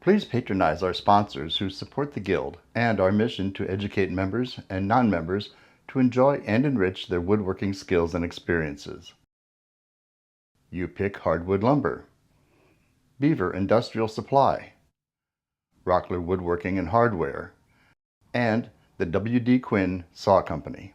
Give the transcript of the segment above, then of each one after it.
Please patronize our sponsors who support the Guild and our mission to educate members and non-members to enjoy and enrich their woodworking skills and experiences. You Pick Hardwood Lumber, Beaver Industrial Supply, Rockler Woodworking and Hardware, and the W.D. Quinn Saw Company.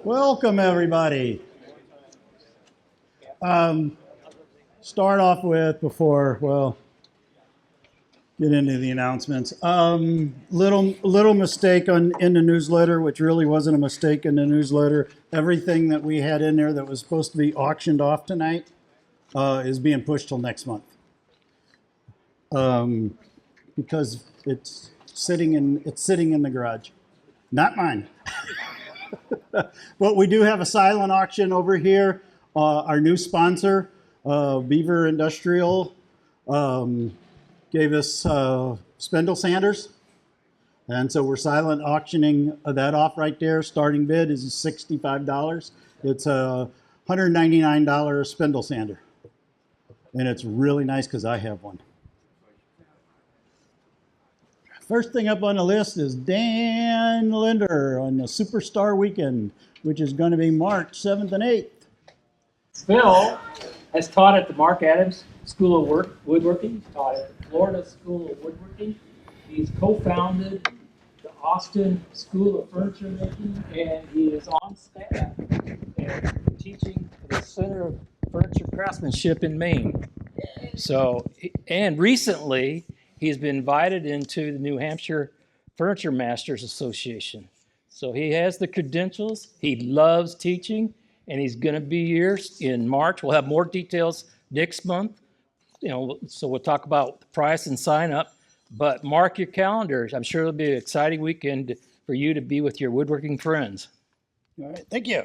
Welcome, everybody. Start off with, get into the announcements. Little mistake in the newsletter, which really wasn't a mistake in the newsletter. Everything that we had in there that was supposed to be auctioned off tonight is being pushed till next month. Because it's sitting in the garage, not mine. But we do have a silent auction over here. Our new sponsor, Beaver Industrial, gave us spindle sanders. And so we're silent auctioning that off right there. Starting bid is $65. It's a $199 spindle sander. And it's really nice because I have one. First thing up on the list is Dan Linder on the Superstar Weekend, which is going to be March 7th and 8th. Phil has taught at the Mark Adams School of Woodworking. He's taught at the Florida School of Woodworking. He's co-founded the Austin School of Furniture Making, and he is on staff and teaching at the Center of Furniture Craftsmanship in Maine. So, and recently, he's been invited into the New Hampshire Furniture Masters Association. So he has the credentials, he loves teaching, and he's gonna be here in March. We'll have more details next month. So we'll talk about the price and sign up, but mark your calendars. I'm sure it'll be an exciting weekend for you to be with your woodworking friends. All right, thank you.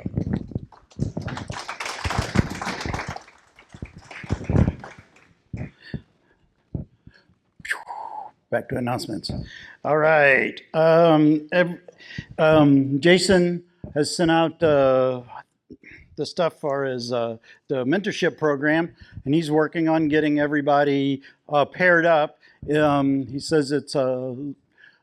Back to announcements. All right. Jason has sent out the stuff for his the mentorship program, and he's working on getting everybody paired up. He says it's a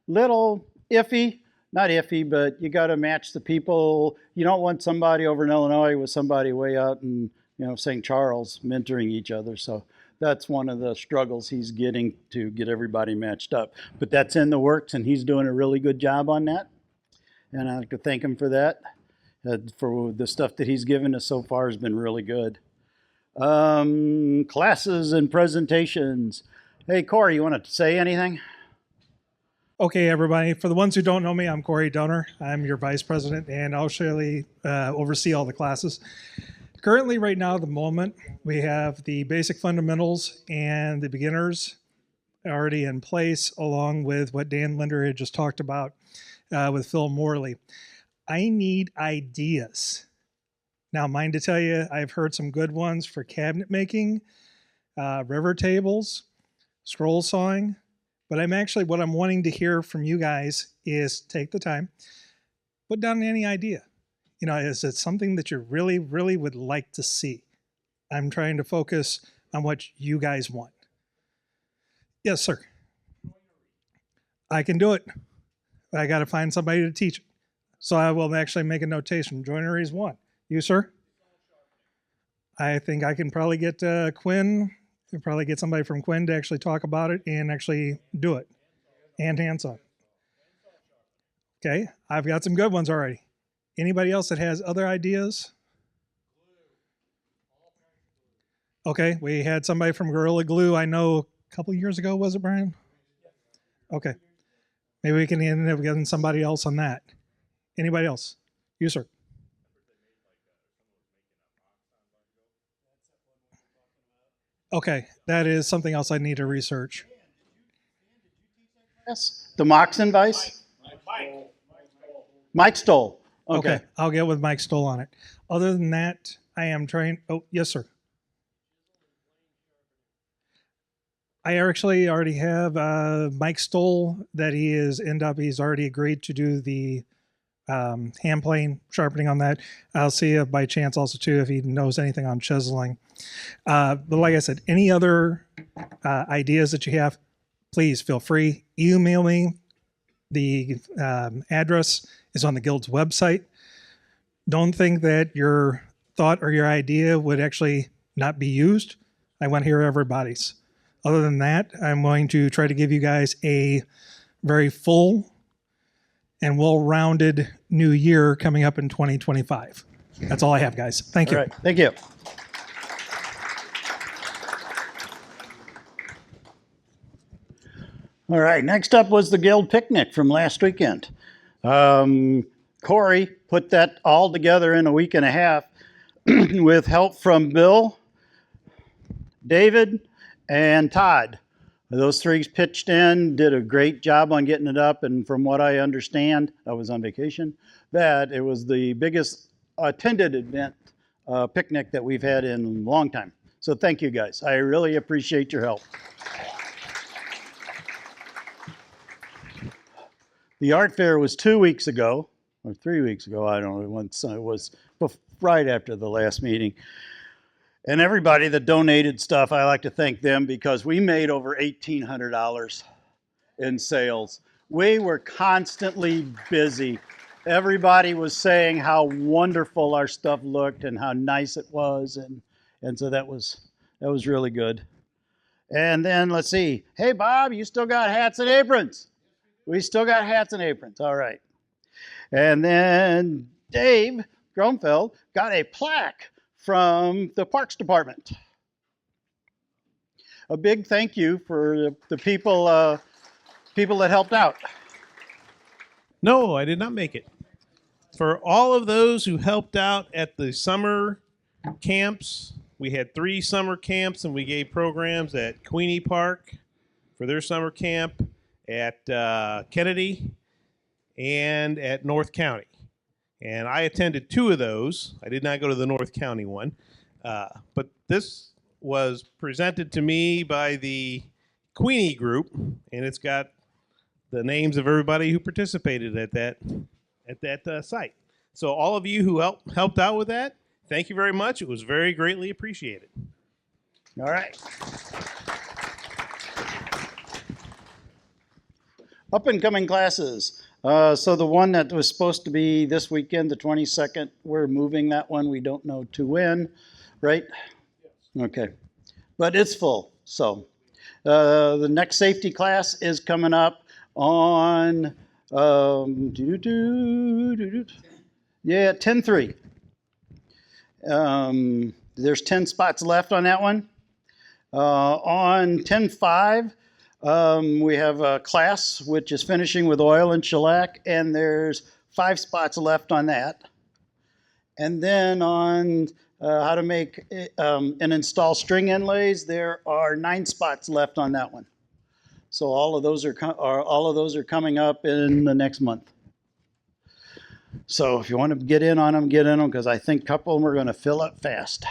little iffy, not iffy, but you got to match the people. You don't want somebody over in Illinois with somebody way out in St. Charles mentoring each other. So that's one of the struggles he's getting to get everybody matched up. But that's in the works, and he's doing a really good job on that. And I'd like to thank him for that. For the stuff that he's given us so far has been really good. Classes and presentations. Hey, Corey, you want to say anything? Okay, everybody. For the ones who don't know me, I'm Corey Donner. I'm your vice president, and I'll surely oversee all the classes. Currently, right now, at the moment, we have the basic fundamentals and the beginners already in place, along with what Dan Linder had just talked about with Phil Morley. I need ideas. Now, mind to tell you, I've heard some good ones for cabinet making, river tables, scroll sawing, but what I'm wanting to hear from you guys is take the time, put down any idea. Is it something that you really, really would like to see? I'm trying to focus on what you guys want. Yes, sir. I can do it. I got to find somebody to teach it. So I will actually make a notation. Joinery is one. You, sir? I think I can probably get Quinn, probably get somebody from Quinn to actually talk about it and actually do it. And handsaw. Okay, I've got some good ones already. Anybody else that has other ideas? Okay, we had somebody from Gorilla Glue, I know a couple years ago, was it, Brian? Okay, maybe we can end up getting somebody else on that. Anybody else? You, sir. Okay, that is something else I need to research. Yes, the Moxon Vice? Mike Stoll. Okay, I'll get with Mike Stoll on it. Other than that, I am trying. Oh, yes, sir. I actually already have Mike Stoll that he is end up. He's already agreed to do the hand plane sharpening on that. I'll see if by chance also too if he knows anything on chiseling. But like I said, any other ideas that you have, please feel free. Email me. The address is on the Guild's website. Don't think that your thought or your idea would actually not be used. I want to hear everybody's. Other than that, I'm going to try to give you guys a very full and well-rounded new year coming up in 2025. That's all I have, guys. Thank you. All right, thank you. All right, next up was the Guild picnic from last weekend. Corey put that all together in a week and a half with help from Bill, David, and Todd. Those three pitched in, did a great job on getting it up, and from what I understand, I was on vacation, that it was the biggest attended event picnic that we've had in a long time. So thank you guys. I really appreciate your help. The art fair was 2 weeks ago, or 3 weeks ago, I don't know, once it was right after the last meeting. And everybody that donated stuff, I like to thank them because we made over $1,800 in sales. We were constantly busy. Everybody was saying how wonderful our stuff looked and how nice it was, and so that was really good. And then let's see. Hey Bob, you still got hats and aprons? We still got hats and aprons. All right. And then Dave Gromfeld got a plaque from the Parks Department. A big thank you for the people that helped out. No, I did not make it. For all of those who helped out at the summer camps, we had 3 summer camps, and we gave programs at Queenie Park for their summer camp, at Kennedy, and at North County. And I attended 2 of those. I did not go to the North County one. But this was presented to me by the Queenie group, and it's got the names of everybody who participated at that site. So all of you who helped out with that, thank you very much. It was very greatly appreciated. All right. Up and coming classes. So the one that was supposed to be this weekend, the 22nd, we're moving that one. We don't know to when, right? Yes. Okay. But it's full. So the next safety class is coming up on 10-3. There's 10 spots left on that one. On 10-5, we have a class which is finishing with oil and shellac, and there's 5 spots left on that. And then on how to make and install string inlays, there are 9 spots left on that one. So all of those are coming up in the next month. So if you want to get in on them, get in them, because I think a couple of them are going to fill up fast.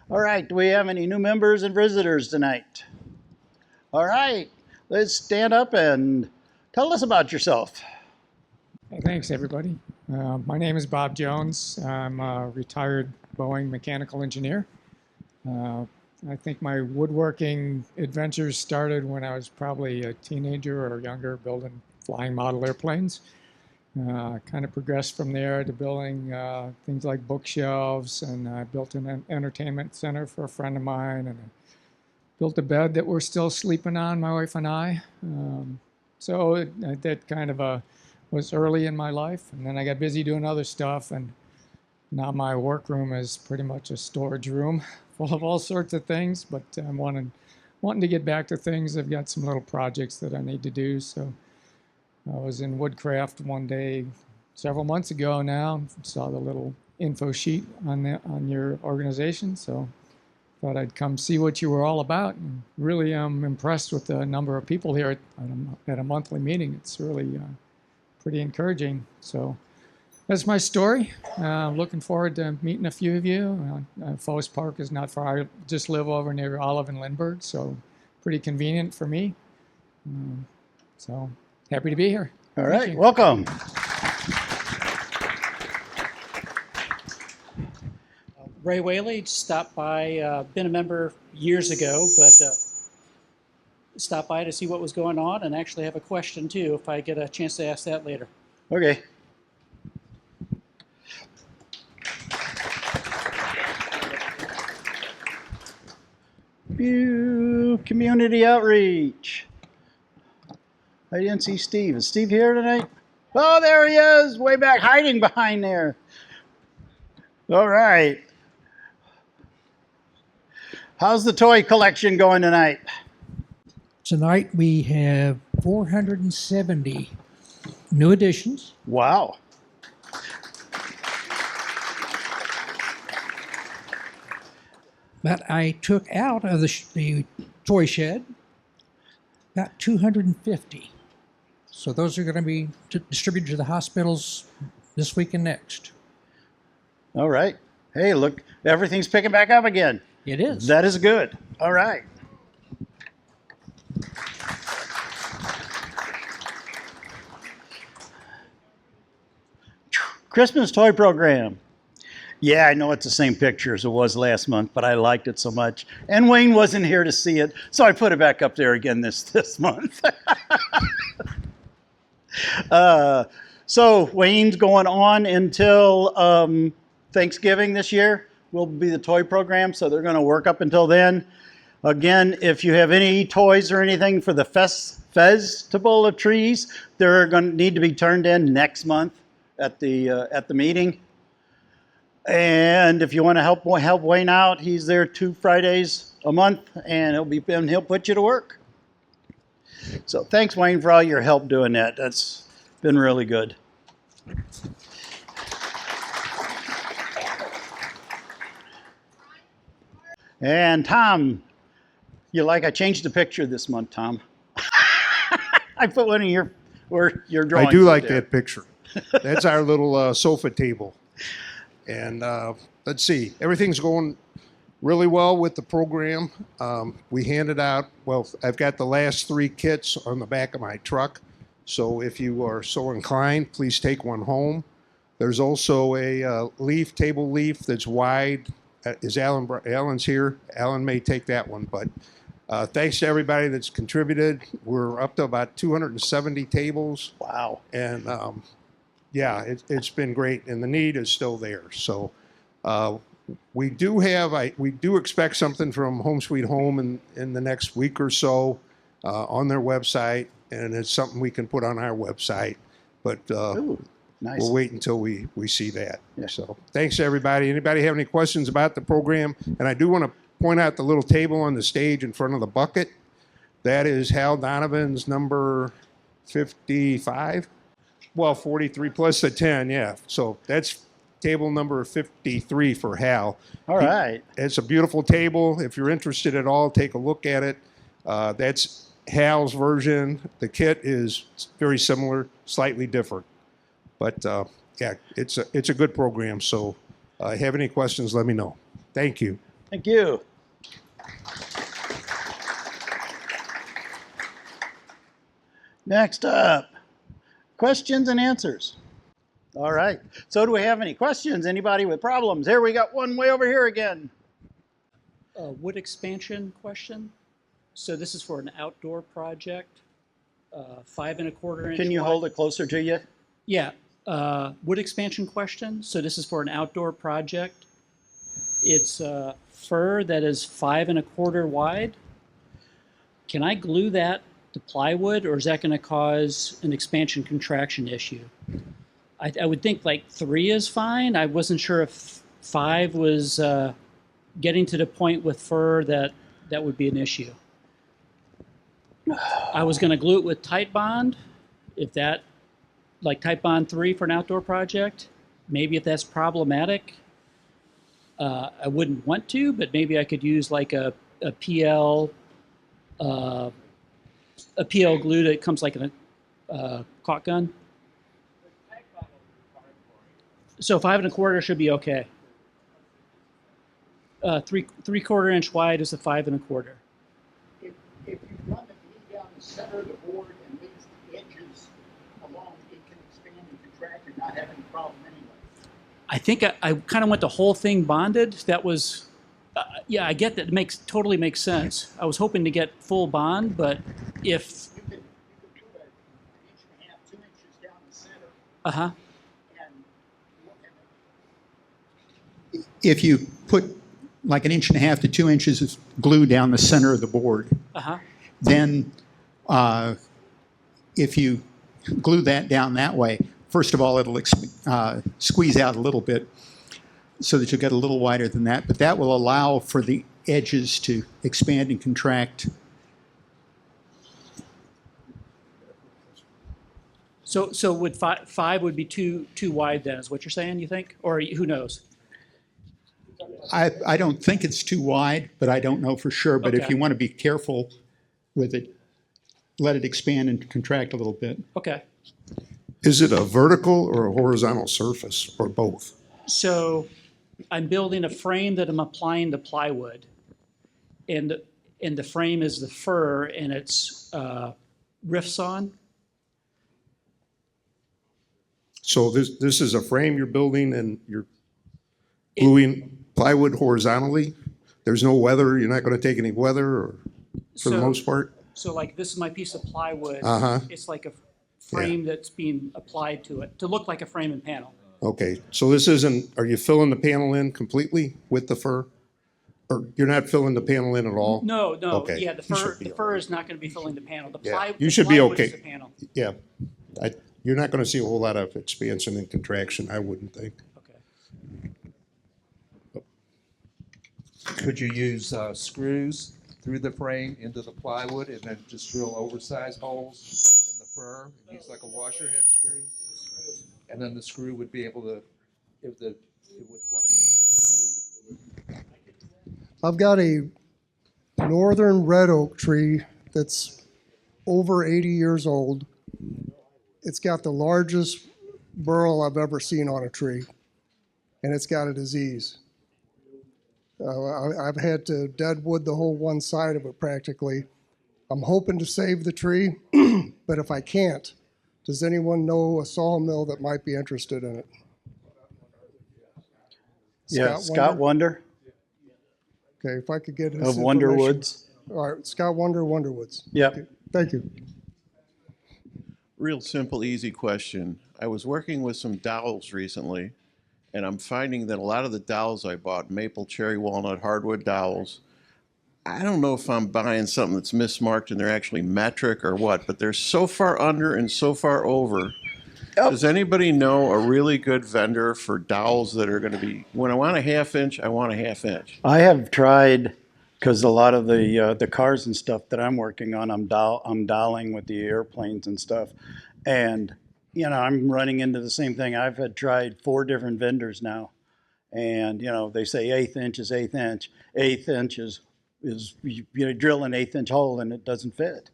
All right, do we have any new members and visitors tonight? All right, let's stand up and tell us about yourself. Hey, thanks, everybody. My name is Bob Jones. I'm a retired Boeing mechanical engineer. I think my woodworking adventures started when I was probably a teenager or younger, building flying model airplanes. Kind of progressed from there to building things like bookshelves, and I built an entertainment center for a friend of mine, and I built a bed that we're still sleeping on, my wife and I. So that kind of was early in my life, and then I got busy doing other stuff, and now my workroom is pretty much a storage room full of all sorts of things, but I'm wanting to get back to things. I've got some little projects that I need to do, so I was in Woodcraft one day several months ago now, saw the little info sheet on your organization, so thought I'd come see what you were all about, and really am impressed with the number of people here at a monthly meeting. It's really pretty encouraging. So That's my story. Looking forward to meeting a few of you. Forest Park is not far. I just live over near Olive and Lindbergh, so pretty convenient for me. So happy to be here. All Thank right, you. welcome. Ray Whaley, stopped by, been a member years ago, but stopped by to see what was going on and actually have a question too, if I get a chance to ask that later. Okay. Community outreach. I didn't see Steve. Is Steve here tonight? Oh, there he is, way back hiding behind there. All right. How's the toy collection going tonight? Tonight we have 470 new additions. Wow. But I took out of the toy shed about 250. So those are going to be distributed to the hospitals this week and next. All right. Hey, look, everything's picking back up again. It is. That is good. All right. Christmas toy program. Yeah, I know it's the same picture as it was last month, but I liked it so much. And Wayne wasn't here to see it, so I put it back up there again this month. So Wayne's going on until Thanksgiving this year. Will be the toy program, so they're going to work up until then. Again, if you have any toys or anything for the festival of trees, they're going to need to be turned in next month at the meeting. And if you want to help Wayne out, he's there 2 Fridays a month, and he'll put you to work. So thanks, Wayne, for all your help doing that. That's been really good. And Tom, I changed the picture this month, Tom. I put one of your drawings. I do like there. that picture. That's our little sofa table. And let's see, everything's going really well with the program. We handed out, well, I've got the last 3 kits on the back of my truck. So if you are so inclined, please take one home. There's also a table leaf that's wide. Is Alan's here? Alan may take that one, but thanks to everybody that's contributed. We're up to about 270 tables. Wow. And yeah, it's been great, and the need is still there. So we do expect something from Home Sweet Home in the next week or so on their website, and it's something we can put on our website. But Ooh, nice. we'll wait until we see that. Yeah. So thanks, everybody. Anybody have any questions about the program? And I do want to point out the little table on the stage in front of the bucket. That is Hal Donovan's number 55. Well, 43 plus the 10, yeah. So that's table number 53 for Hal. All right. It's a beautiful table. If you're interested at all, take a look at it. That's Hal's version. The kit is very similar, slightly different. But yeah, it's a good program. So have any questions, let me know. Thank you. Thank you. Next up, questions and answers. All right. So do we have any questions? Anybody with problems? Here, we got one way over here again. Wood expansion question. So this is for an outdoor project, 5 1/4 inch. Can you wide. hold it closer to you? Yeah. Wood expansion question. So this is for an outdoor project. It's fir that is 5 1/4 wide. Can I glue that to plywood, or is that going to cause an expansion contraction issue? I would think like 3 is fine. I wasn't sure if 5 was getting to the point with fir that would be an issue. I was going to glue it with Tight Bond, if that, like Tight Bond 3 for an outdoor project. Maybe if that's problematic, I wouldn't want to, but maybe I could use like a PL glue that comes like in a caulk gun. So 5 1/4 should be okay. 3/4 inch wide is a 5 1/4. If you run the knee down the center of the board and leave the edges alone, it can expand and contract and not have any problem anyway. I think I kind of went the whole thing bonded. That was, yeah, I get that. It totally makes sense. I was hoping to get full bond, but if, You could put an 1.5 inches, 2 inches down the center uh-huh, and if you put like 1.5 to 2 inches of glue down the center of the board, uh-huh. then if you glue that down that way, first of all, it'll squeeze out a little bit so that you'll get a little wider than that, but that will allow for the edges to expand and contract. So would five would be too wide then, is what you're saying, you think? Or who knows? I don't think it's too wide, but I don't know for sure. But if Okay. you want to be careful with it, let it expand and contract a little bit. Okay. Is it a vertical or a horizontal surface or both? So I'm building a frame that I'm applying the plywood. And the frame is the fir and it's riffs on. So this is a frame you're building and you're gluing plywood horizontally? There's no weather, you're not going to take any weather or, for the So- most part? So like this is my piece of plywood. Uh-huh. It's like a frame that's being applied to it to look like a frame and panel. Okay, so this isn't, are you filling the panel in completely with the fir? Or you're not filling the panel in at all? No, Okay. yeah, the You fir, should be the all fir right. is not going to be filling the panel. The Yeah, ply, you the should be plywood is okay. the panel. Yeah, you're not going to see a whole lot of expansion and contraction, I wouldn't think. Okay. Could you use screws through the frame into the plywood and then just drill oversized holes in the fir and use like a washer head screw? And then the screw would be able to, it would want to move it smooth. I've got a northern red oak tree that's over 80 years old. It's got the largest burl I've ever seen on a tree, and it's got a disease. I've had to deadwood the whole one side of it practically. I'm hoping to save the tree, but if I can't, does anyone know a sawmill that might be interested in it? Yeah, Scott Wonder Okay, if I could get his of information. Wonderwoods. All right, Scott Wonder, Wonderwoods. Yep. Okay, thank you. Real simple, easy question. I was working with some dowels recently, and I'm finding that a lot of the dowels I bought, maple, cherry, walnut, hardwood dowels, I don't know if I'm buying something that's mismarked and they're actually metric or what, but they're so far under and so far over. Does anybody know a really good vendor for dowels that are going to be, when I want a 1/2 inch, I want a 1/2 inch? I have tried, because a lot of the cars and stuff that I'm working on, I'm doweling with the airplanes and stuff, and I'm running into the same thing. I've had tried 4 different vendors now, and they say 1/8 inch is 1/8 inch. 1/8 inch is you drill an 1/8 inch hole and it doesn't fit.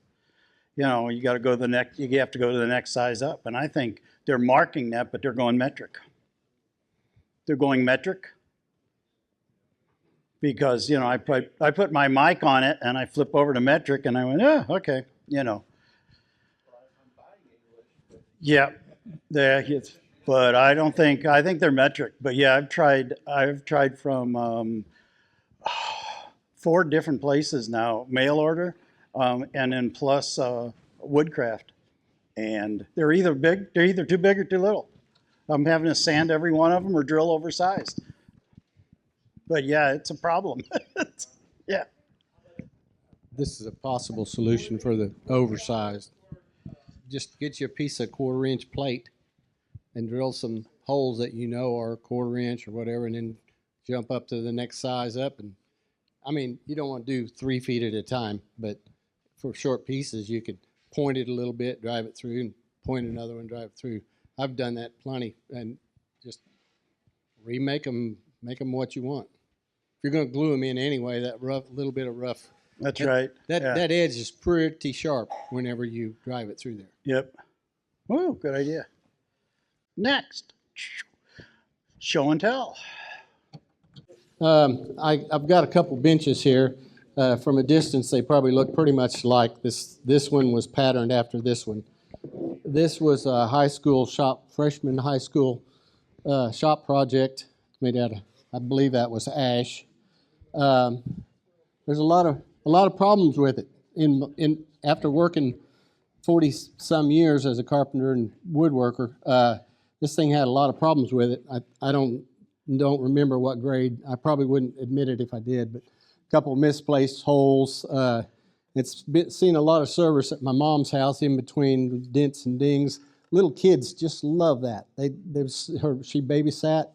You got to go to the next. You have to go to the next size up, and I think they're marking that, but they're going metric. They're going metric because I put my mic on it and I flip over to metric and I went, oh, okay, Yeah, but I think they're metric. But yeah, I've tried from 4 different places now, mail order, and then plus Woodcraft. And they're either too big or too little. I'm having to sand every one of them or drill oversized. But yeah, it's a problem. Yeah. This is a possible solution for the oversized. Just get you a piece of 1/4 inch plate and drill some holes that are 1/4 inch or whatever, and then jump up to the next size up. And you don't want to do 3 feet at a time, but for short pieces, you could point it a little bit, drive it through, and point another one, drive it through. I've done that plenty, and just remake them, make them what you want. If you're going to glue them in anyway, that little bit of rough. That's right. That edge is pretty sharp whenever you drive it through there. Yep. Oh, good idea. Next. Show and tell. I've got a couple benches here. From a distance, they probably look pretty much like this. This one was patterned after this one. This was a high school shop, freshman high school shop project made out of, I believe that was ash. There's a lot of problems with it. After working 40 some years as a carpenter and woodworker, this thing had a lot of problems with it. I don't remember what grade. I probably wouldn't admit it if I did, but a couple of misplaced holes. It's seen a lot of service at my mom's house in between dents and dings. Little kids just love that. She babysat.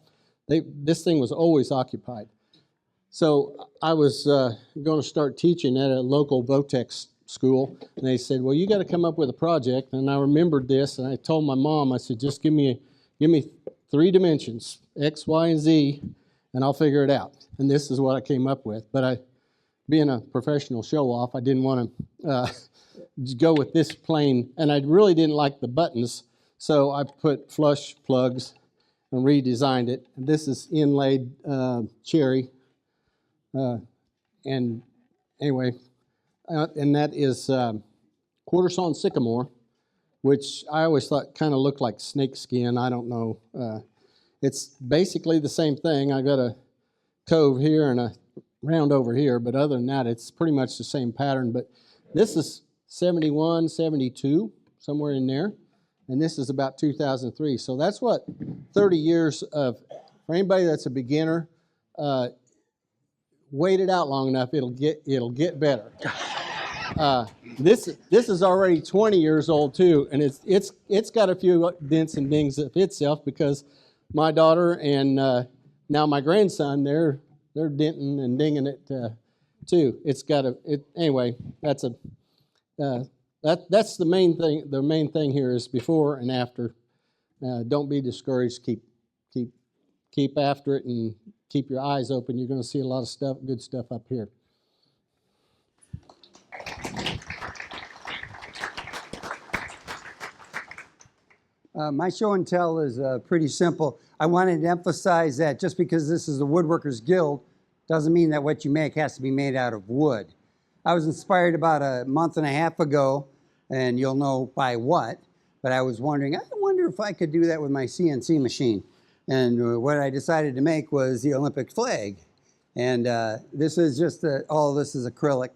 This thing was always occupied. So I was going to start teaching at a local Votex school, and they said, "Well, you got to come up with a project." And I remembered this, and I told my mom, I said, "Just give me 3 dimensions, X, Y, and Z, and I'll figure it out." And this is what I came up with. But being a professional show-off, I didn't want to go with this plain, and I really didn't like the buttons, so I put flush plugs and redesigned it. And this is inlaid cherry. And anyway, and that is quarter sawn sycamore, which I always thought kind of looked like snake skin. I don't know. It's basically the same thing. I got a cove here and a round over here, but other than that, it's pretty much the same pattern. But this is 71, 72, somewhere in there, and this is about 2003. So that's what 30 years of, for anybody that's a beginner, wait it out long enough, it'll get better. This is already 20 years old too, and it's got a few dents and dings of itself because my daughter and now my grandson, they're denting and dinging it too. It's got anyway. That's the main thing. The main thing here is before and after. Don't be discouraged. Keep after it and keep your eyes open. You're going to see a lot of good stuff up here. My show and tell is pretty simple. I wanted to emphasize that just because this is the Woodworkers Guild doesn't mean that what you make has to be made out of wood. I was inspired about a month and a half ago, and you'll know by what, but I was wondering, I wonder if I could do that with my CNC machine. And what I decided to make was the Olympic flag. And this is just, all this is acrylic.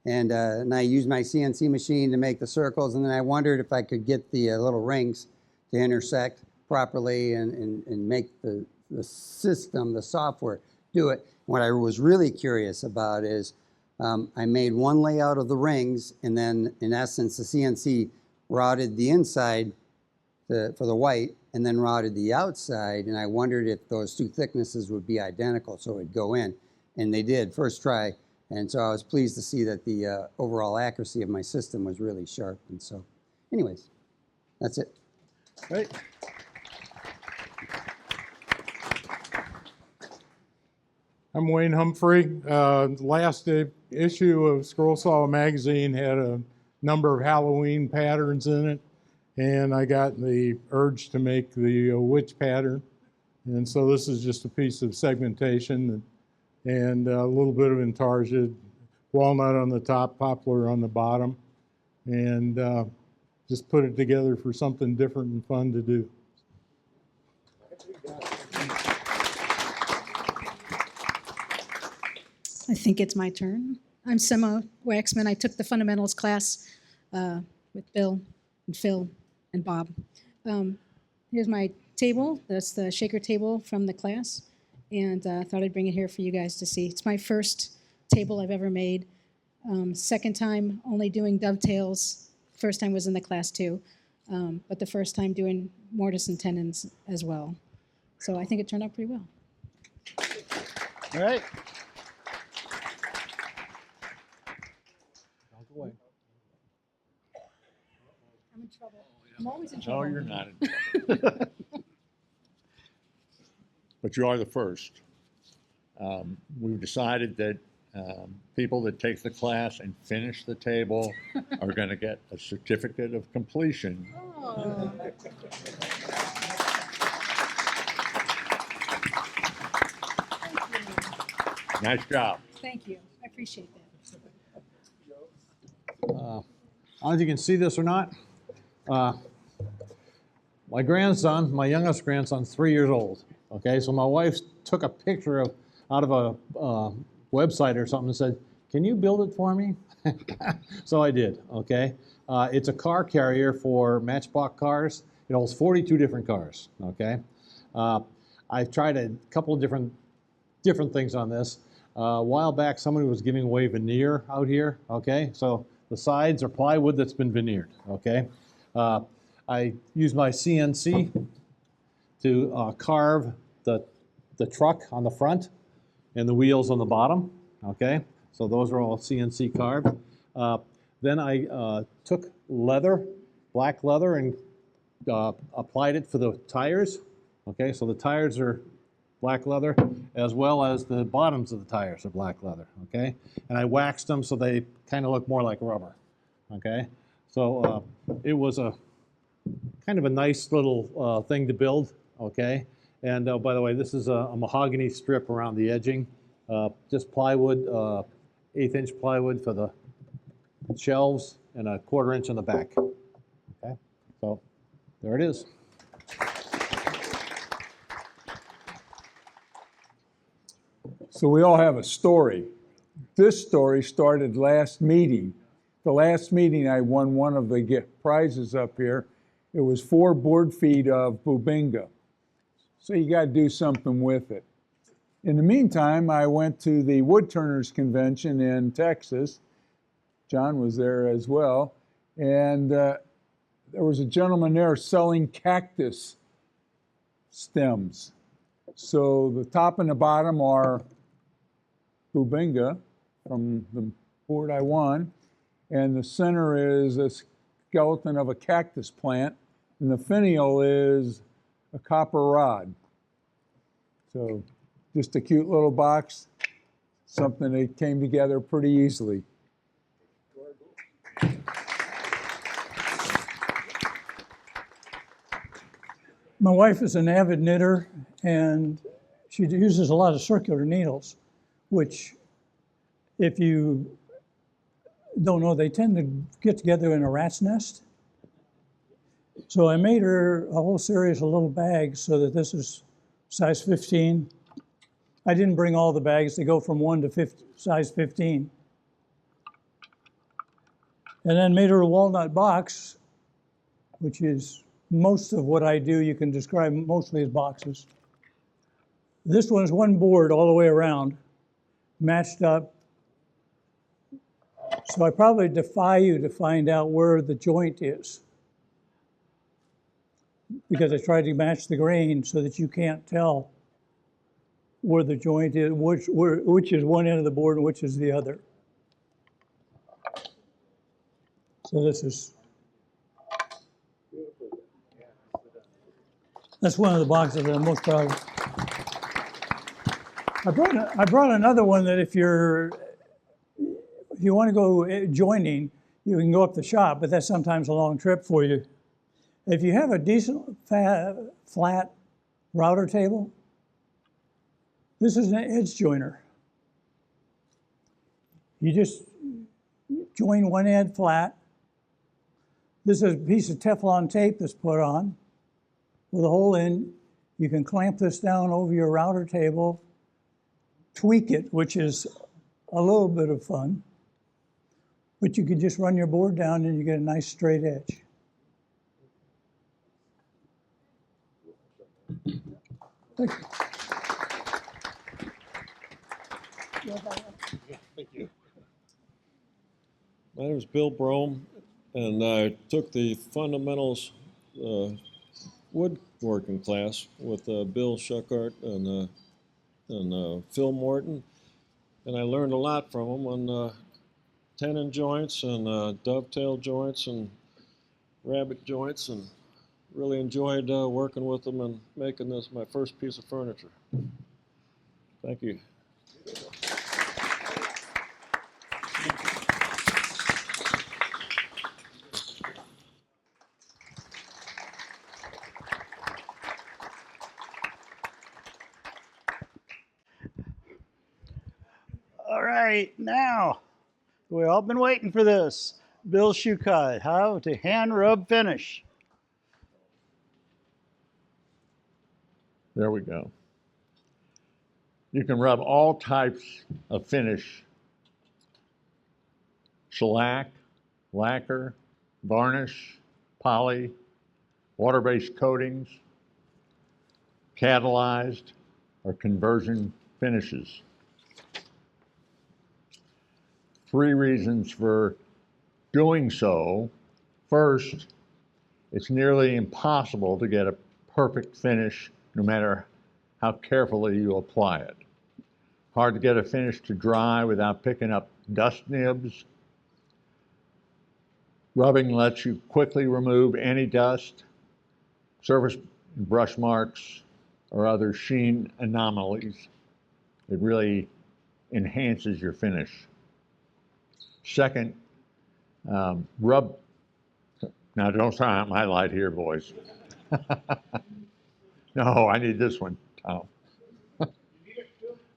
And I used my CNC machine to make the circles, and then I wondered if I could get the little rings to intersect properly and make the system, the software, do it. What I was really curious about is I made one layout of the rings, and then in essence the CNC routed the inside for the white and then routed the outside, and I wondered if those 2 thicknesses would be identical so it would go in, and they did, first try. And so I was pleased to see that the overall accuracy of my system was really sharp. And so anyways, that's it. Right. I'm Wayne Humphrey. The last issue of Scroll Saw magazine had a number of Halloween patterns in it, and I got the urge to make the witch pattern. And so this is just a piece of segmentation and a little bit of intarsia, walnut on the top, poplar on the bottom, and just put it together for something different and fun to do. I think it's my turn. I'm Sema Waxman. I took the fundamentals class with Bill and Phil and Bob. Here's my table. That's the shaker table from the class. And I thought I'd bring it here for you guys to see. It's my first table I've ever made. Second time only doing dovetails. First time was in the class too. But the first time doing mortise and tenons as well. So I think it turned out pretty well. All right. I'm in trouble. I'm always in trouble. No, you're not in trouble. But you are the first. We've decided that people that take the class and finish the table are going to get a certificate of completion. Oh. Nice job. Thank you. I appreciate that. I don't know if you can see this or not. My grandson, my youngest grandson's 3 years old. Okay, so my wife took a picture out of a website or something and said, "Can you build it for me?" So I did. Okay, it's a car carrier for Matchbox cars. It holds 42 different cars. Okay, I've tried a couple of different things on this. A while back, somebody was giving away veneer out here. Okay, so the sides are plywood that's been veneered. Okay. I use my CNC to carve the truck on the front and the wheels on the bottom. Okay, so those are all CNC carved. Then I took leather, black leather, and applied it for the tires. Okay, so the tires are black leather, as well as the bottoms of the tires are black leather. Okay, and I waxed them so they kind of look more like rubber. Okay, so it was a kind of a nice little thing to build, okay? And by the way, this is a mahogany strip around the edging, just plywood, 1/8-inch plywood for the shelves, and a 1/4 inch on the back, okay? So there it is. So we all have a story. This story started last meeting. The last meeting, I won one of the prizes up here. It was 4 board feet of bubinga. So you got to do something with it. In the meantime, I went to the Woodturners Convention in Texas. John was there as well. And there was a gentleman there selling cactus stems. So the top and the bottom are bubinga from the board I won. And the center is a skeleton of a cactus plant, and the finial is a copper rod. So just a cute little box, something that came together pretty easily. My wife is an avid knitter, and she uses a lot of circular needles, which, if you don't know, they tend to get together in a rat's nest. So I made her a whole series of little bags so that this is size 15. I didn't bring all the bags. They go from 1 to size 15. And then made her a walnut box, which is most of what I do. You can describe mostly as boxes. This one is one board all the way around, matched up. So I probably defy you to find out where the joint is, because I tried to match the grain so that you can't tell where the joint is, which is one end of the board and which is the other. So that's one of the boxes that I'm most proud of. I brought another one that if you want to go joining, you can go up the shop, but that's sometimes a long trip for you. If you have a decent flat router table, this is an edge joiner. You just join one end flat. This is a piece of Teflon tape that's put on with a hole in. You can clamp this down over your router table, tweak it, which is a little bit of fun. But you can just run your board down and you get a nice straight edge. Thank you. Thank you. My name is Bill Brome, and I took the fundamentals woodworking class with Bill Schuchat and Phil Morton, and I learned a lot from them on tenon joints and dovetail joints and rabbet joints, and really enjoyed working with them and making this my first piece of furniture. Thank you. right, now, we all been waiting for this. Bill Schuchat, how to hand rub finish. There we go. You can rub all types of finish: shellac, lacquer, varnish, poly, water-based coatings, catalyzed, or conversion finishes. 3 reasons for doing so. First, it's nearly impossible to get a perfect finish no matter how carefully you apply it. Hard to get a finish to dry without picking up dust nibs. Rubbing lets you quickly remove any dust, surface brush marks, or other sheen anomalies. It really enhances your finish. Second, rub. Now don't try out my light here, boys. No, I need this one, Tom.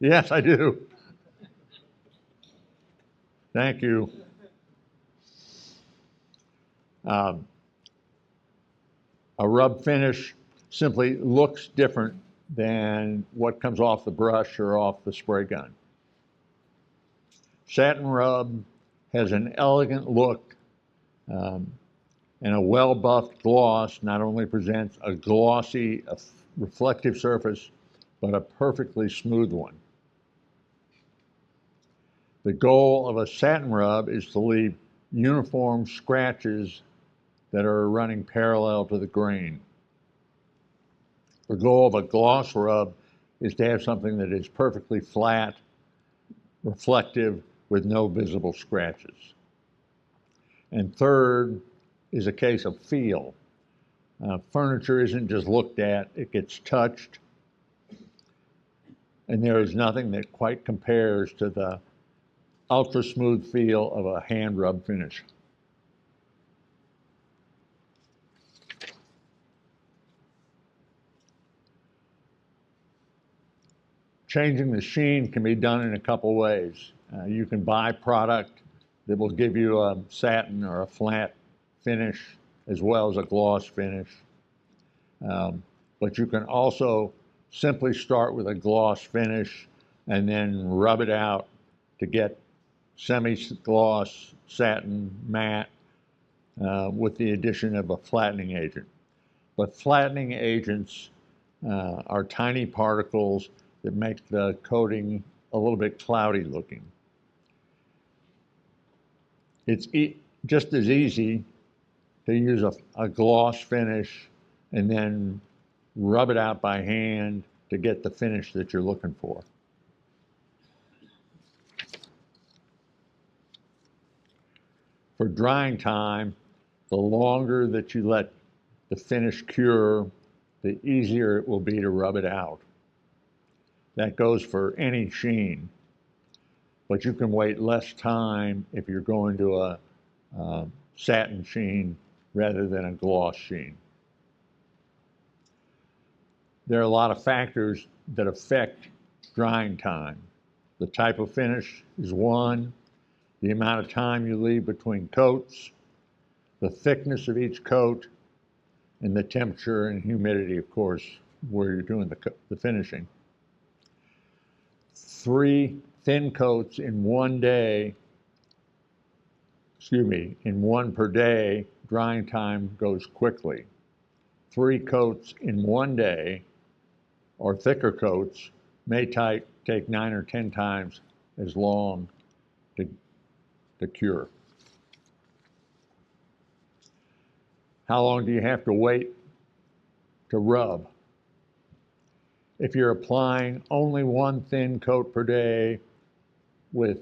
Yes, I do. Thank you. A rub finish simply looks different than what comes off the brush or off the spray gun. Satin rub has an elegant look, and a well-buffed gloss not only presents a glossy, reflective surface, but a perfectly smooth one. The goal of a satin rub is to leave uniform scratches that are running parallel to the grain. The goal of a gloss rub is to have something that is perfectly flat, reflective, with no visible scratches. And third is a case of feel. Furniture isn't just looked at, it gets touched. And there is nothing that quite compares to the ultra smooth feel of a hand rub finish. Changing the sheen can be done in a couple ways. You can buy product that will give you a satin or a flat finish as well as a gloss finish. But you can also simply start with a gloss finish and then rub it out to get semi-gloss, satin, matte, with the addition of a flattening agent. But flattening agents are tiny particles that make the coating a little bit cloudy looking. It's just as easy to use a gloss finish and then rub it out by hand to get the finish that you're looking for. For drying time, the longer that you let the finish cure, the easier it will be to rub it out. That goes for any sheen, but you can wait less time if you're going to a satin sheen rather than a gloss sheen. There are a lot of factors that affect drying time. The type of finish is one, the amount of time you leave between coats, the thickness of each coat, and the temperature and humidity, of course, where you're doing the finishing. 3 thin coats in one per day, drying time goes quickly. 3 coats in one day, or thicker coats, may take 9 or 10 times as long to cure. How long do you have to wait to rub? If you're applying only 1 thin coat per day with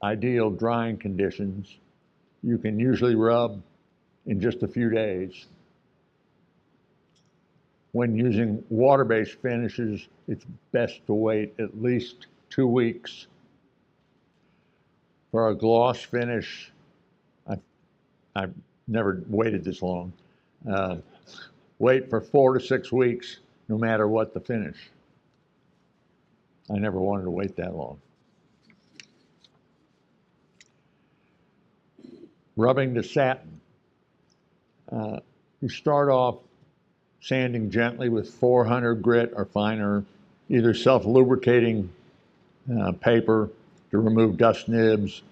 ideal drying conditions, you can usually rub in just a few days. When using water-based finishes, it's best to wait at least 2 weeks. For a gloss finish, I've never waited this long. Wait for 4 to 6 weeks, no matter what the finish. I never wanted to wait that long. Rubbing to satin. You start off sanding gently with 400 grit or finer, either self-lubricating paper to remove dust nibs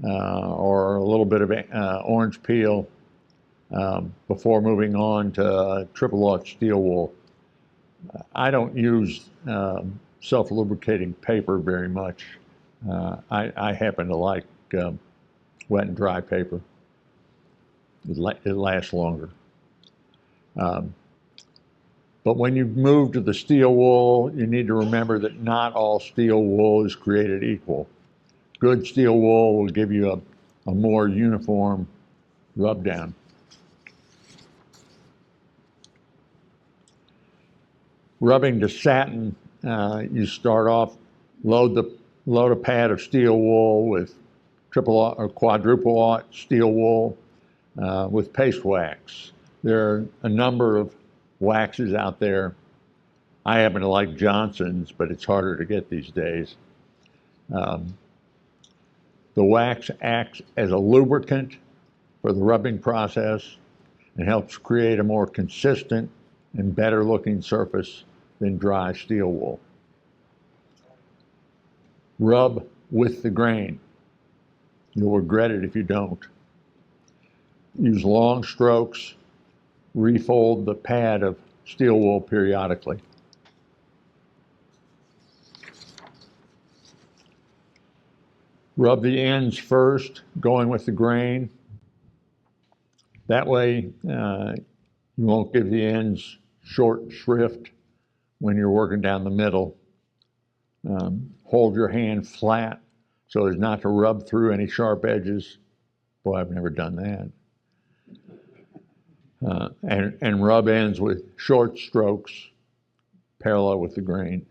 or a little bit of orange peel before moving on to triple-aught steel wool. I don't use self-lubricating paper very much. I happen to like wet and dry paper. It lasts longer. But when you move to the steel wool, you need to remember that not all steel wool is created equal. Good steel wool will give you a more uniform rub down. Rubbing to satin, you start off, load a pad of steel wool with triple or quadruple aught steel wool with paste wax. There are a number of waxes out there. I happen to like Johnson's, but it's harder to get these days. The wax acts as a lubricant for the rubbing process and helps create a more consistent and better looking surface than dry steel wool. Rub with the grain. You'll regret it if you don't. Use long strokes. Refold the pad of steel wool periodically. Rub the ends first, going with the grain. That way, you won't give the ends short shrift when you're working down the middle. Hold your hand flat so as not to rub through any sharp edges. Boy, I've never done that. And rub ends with short strokes parallel with the grain.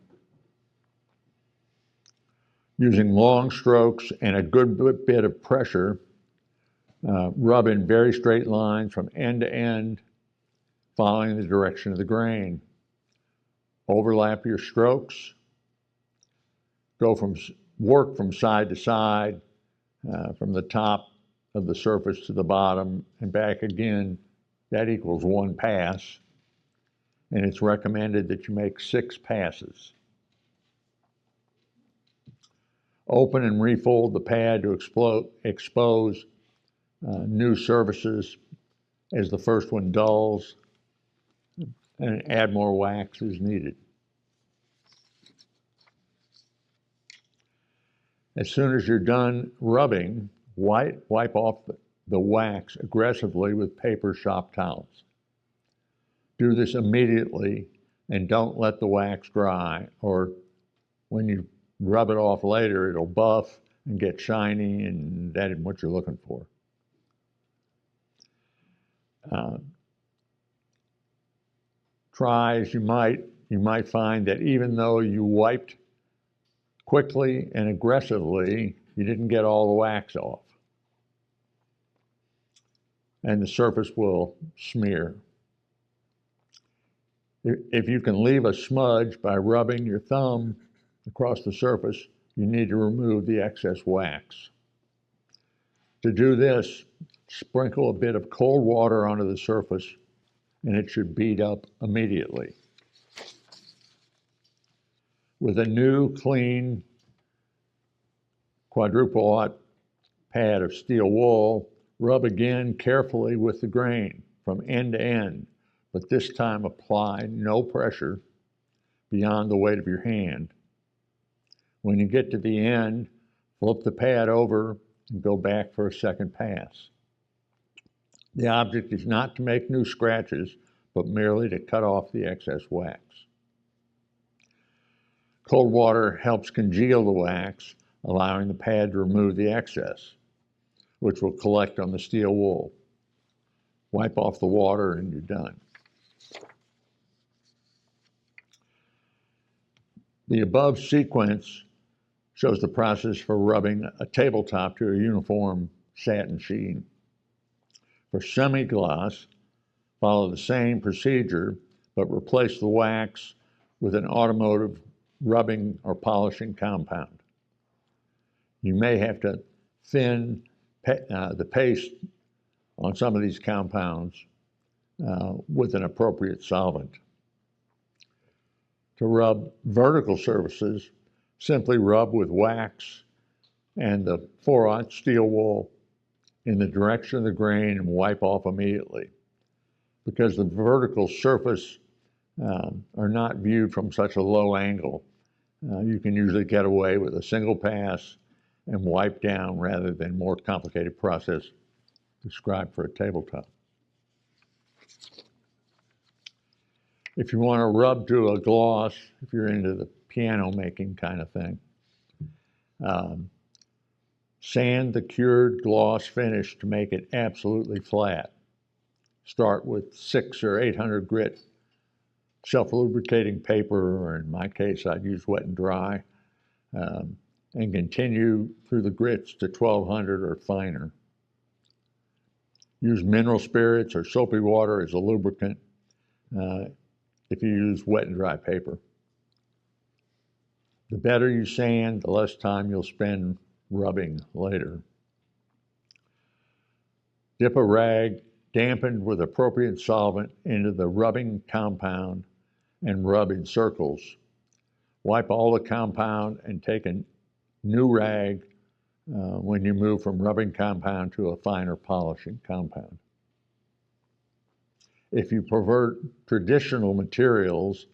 Using long strokes and a good bit of pressure, rub in very straight lines from end to end, following the direction of the grain. Overlap your strokes. Work from side to side, from the top of the surface to the bottom and back again. That equals one pass. And it's recommended that you make 6 passes. Open and refold the pad to expose new surfaces as the first one dulls, and add more wax as needed. As soon as you're done rubbing, wipe off the wax aggressively with paper shop towels. Do this immediately and don't let the wax dry, or when you rub it off later, it'll buff and get shiny, and that isn't what you're looking for. Try as you might find that even though you wiped quickly and aggressively, you didn't get all the wax off. And the surface will smear. If you can leave a smudge by rubbing your thumb across the surface, you need to remove the excess wax. To do this, sprinkle a bit of cold water onto the surface, and it should bead up immediately. With a new, clean, quadruple aught pad of steel wool, rub again carefully with the grain from end to end, but this time apply no pressure beyond the weight of your hand. When you get to the end, flip the pad over and go back for a second pass. The object is not to make new scratches, but merely to cut off the excess wax. Cold water helps congeal the wax, allowing the pad to remove the excess, which will collect on the steel wool. Wipe off the water and you're done. The above sequence shows the process for rubbing a tabletop to a uniform satin sheen. For semi-gloss, follow the same procedure, but replace the wax with an automotive rubbing or polishing compound. You may have to thin the paste on some of these compounds with an appropriate solvent. To rub vertical surfaces, simply rub with wax and the 4/0 steel wool in the direction of the grain and wipe off immediately. Because the vertical surface are not viewed from such a low angle, you can usually get away with a single pass and wipe down rather than more complicated process described for a tabletop. If you want to rub to a gloss, if you're into the piano making kind of thing, sand the cured gloss finish to make it absolutely flat. Start with 600 or 800 grit self-lubricating paper, or in my case, I'd use wet and dry, and continue through the grits to 1200 or finer. Use mineral spirits or soapy water as a lubricant if you use wet and dry paper. The better you sand, the less time you'll spend rubbing later. Dip a rag dampened with appropriate solvent into the rubbing compound and rub in circles. Wipe all the compound and take a new rag when you move from rubbing compound to a finer polishing compound. If you prefer traditional materials,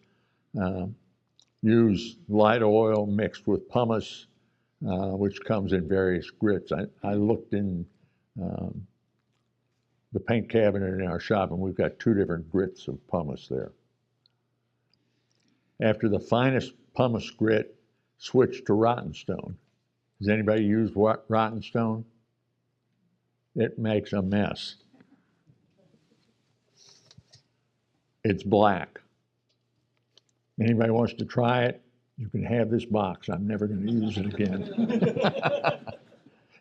use light oil mixed with pumice, which comes in various grits. I looked in the paint cabinet in our shop, and we've got 2 different grits of pumice there. After the finest pumice grit, switch to rotten stone. Has anybody used rotten stone? It makes a mess. It's black. Anybody wants to try it, you can have this box. I'm never going to use it again.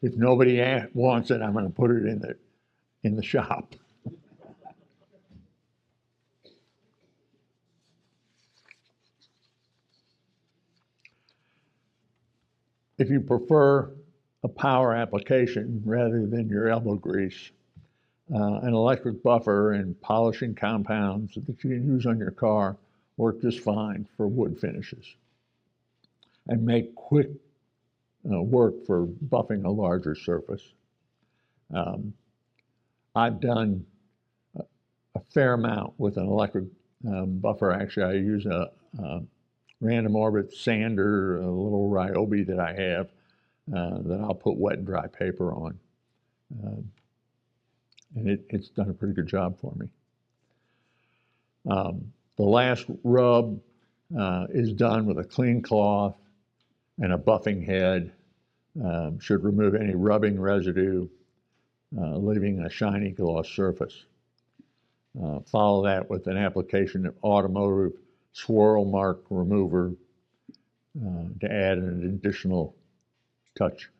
If nobody wants it, I'm going to put it in the shop. If you prefer a power application rather than your elbow grease, an electric buffer and polishing compounds that you can use on your car work just fine for wood finishes and make quick work for buffing a larger surface. I've done a fair amount with an electric buffer. Actually, I use a random orbit sander, a little Ryobi that I have that I'll put wet and dry paper on. And it's done a pretty good job for me. The last rub is done with a clean cloth and a buffing head. Should remove any rubbing residue, leaving a shiny gloss surface. Follow that with an application of automotive swirl mark remover to add an additional touch.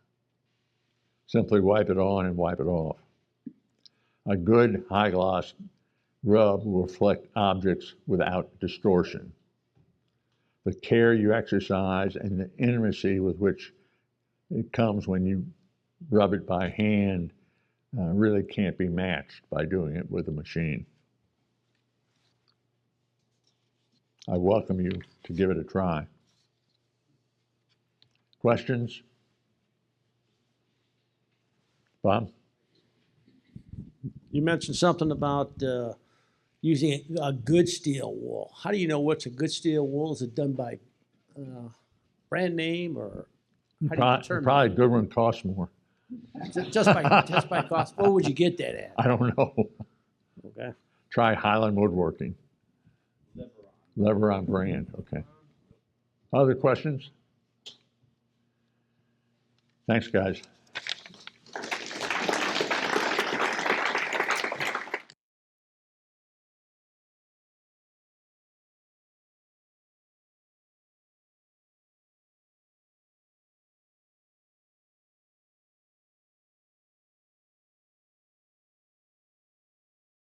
Simply wipe it on and wipe it off. A good high gloss rub will reflect objects without distortion. The care you exercise and the intimacy with which it comes when you rub it by hand really can't be matched by doing it with a machine. I welcome you to give it a try. Questions? Bob? You mentioned something about using a good steel wool. How do you know what's a good steel wool? Is it done by brand name, or how do you determine? Probably a good one costs more. Just by cost. Where would you get that at? I don't know. Okay. Try Highland Woodworking. Leveron brand. Okay. Other questions? Thanks, guys.